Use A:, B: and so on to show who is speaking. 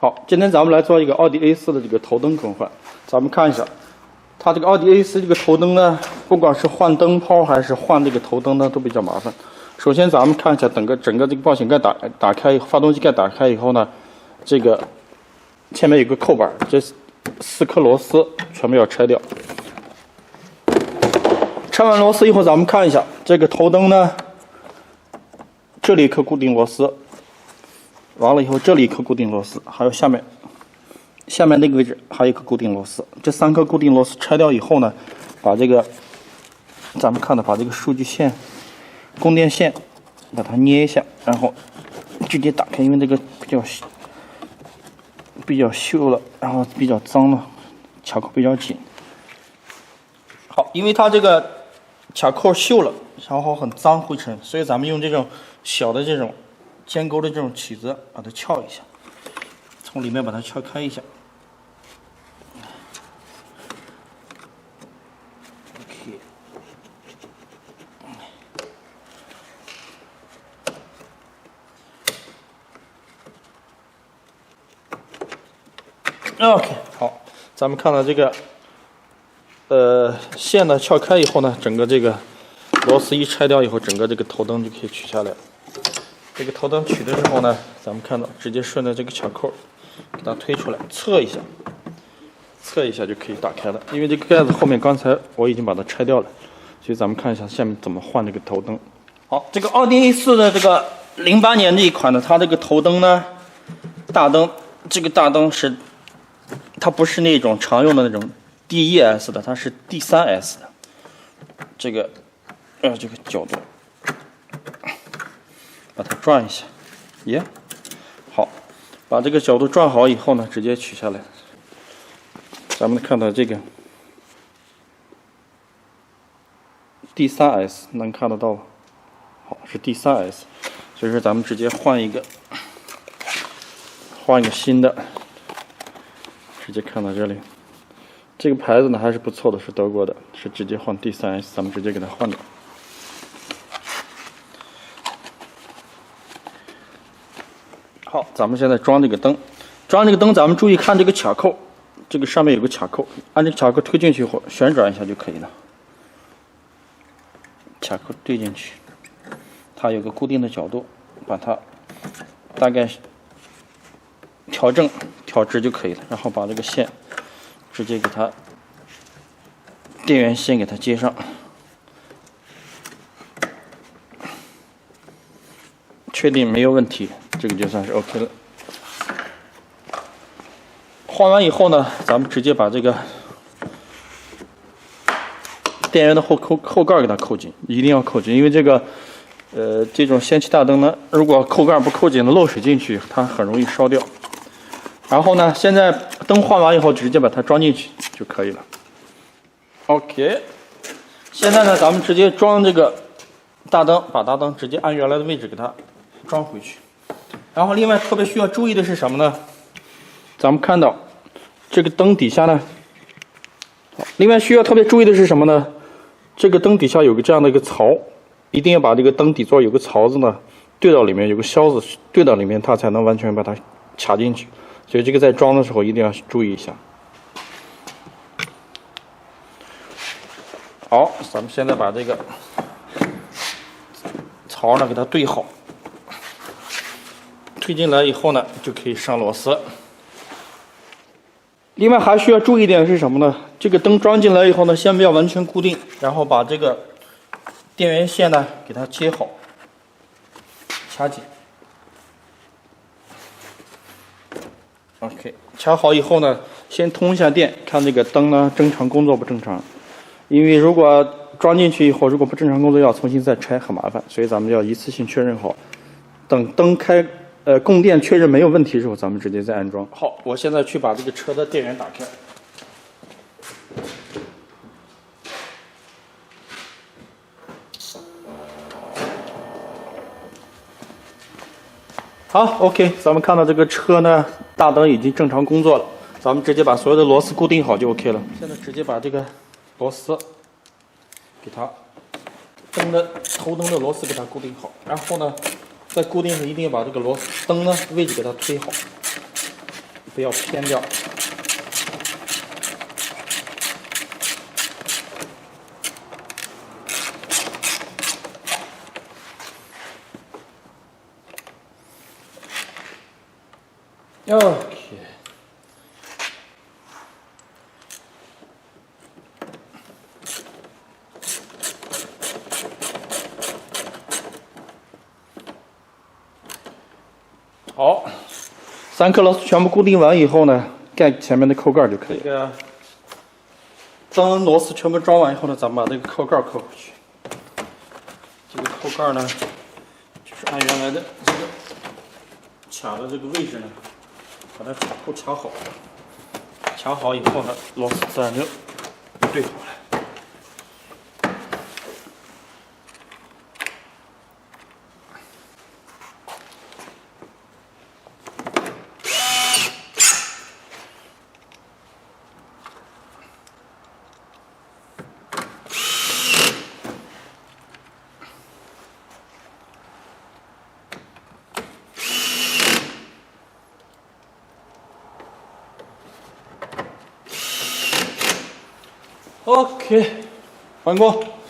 A: 好，今天咱们来做一个奥迪 A4 的这个头灯更换。咱们看一下，它这个奥迪 A4 这个头灯呢，不管是换灯泡还是换这个头灯呢，都比较麻烦。首先咱们看一下整个这个保险盖打开，发动机盖打开以后呢，这个前面有个扣板，这4颗螺丝全部要拆掉。拆完螺丝以后，咱们看一下这个头灯呢，这里一颗固定螺丝。完了以后，这里一颗固定螺丝，还有下面那个位置还有一颗固定螺丝。这3颗固定螺丝拆掉以后呢，把这个咱们看的把这个数据线、供电线把它捏一下，然后直接打开，因为这个比较锈了，然后比较脏了，卡扣比较紧。好，因为它这个卡扣锈了，然后很脏灰尘，所以咱们用这种小的这种尖钩的这种起子把它撬一下，从里面把它撬开一下。OK， 好，咱们看到这个线呢撬开以后呢，整个这个螺丝一拆掉以后，整个这个头灯就可以取下来了。这个头灯取的时候呢，咱们看到直接顺着这个卡扣给它推出来，侧一下就可以打开了。因为这个盖子后面刚才我已经把它拆掉了，所以咱们看一下下面怎么换这个头灯。好，这个奥迪 A4 的这个08年这一款呢，它这个头灯呢，大灯这个大灯是它不是那种常用的那种 D1S 的，它是 D3S 的。这个角度。把它转一下，好，把这个角度转好以后呢，直接取下来。咱们看到这个 D3S 能看得到，好，是 D3S， 所以说咱们直接换一个新的，直接看到这里。这个牌子呢还是不错的，是德国的，是直接换 D3S， 咱们直接给它换掉。好，咱们现在装这个灯，咱们注意看这个卡扣，这个上面有个卡扣，按这个卡扣推进去后旋转一下就可以了。卡扣对进去，它有个固定的角度，把它大概调直就可以了。然后把这个线直接给它电源线给它接上，确定没有问题。这个就算是 OK 了。换完以后呢，咱们直接把这个电源的后盖给它扣紧，一定要扣紧，因为这个这种氙气大灯呢，如果扣盖不扣紧的漏水进去，它很容易烧掉。然后呢，现在灯换完以后，直接把它装进去就可以了。OK， 现在呢，咱们直接装这个大灯，把大灯直接按原来的位置给它装回去。然后另外特别需要注意的是什么呢？咱们看到这个灯底下呢，另外需要特别注意的是什么呢？这个灯底下有个这样的一个槽，一定要把这个灯底座有个槽子呢对到里面，有个销子对到里面，它才能完全把它卡进去。所以这个在装的时候一定要注意一下。好，咱们现在把这个槽呢给它对好。推进来以后呢，就可以上螺丝。另外还需要注意一点是什么呢？这个灯装进来以后呢，先不要完全固定，然后把这个电源线呢给它接好，卡紧。OK， 卡好以后呢，先通一下电，看这个灯呢正常工作不正常。因为如果装进去以后，如果不正常工作，要重新再拆，很麻烦，所以咱们要一次性确认好。等灯开。供电确认没有问题之后，咱们直接再安装。好，我现在去把这个车的电源打开。好 ，OK， 咱们看到这个车呢，大灯已经正常工作了。咱们直接把所有的螺丝固定好就 OK 了。现在直接把这个螺丝给它头灯的螺丝给它固定好，然后呢。在固定时一定要把这个灯呢位置给它推好。不要偏掉。OK。好，3颗螺丝全部固定完以后呢，盖前面的扣盖就可以了。等螺丝全部装完以后呢，咱们把这个扣盖扣回去。这个扣盖呢，就是按原来的这个卡的这个位置呢，把它扣卡好。卡好以后呢，螺丝自然就对好了。OK，完工。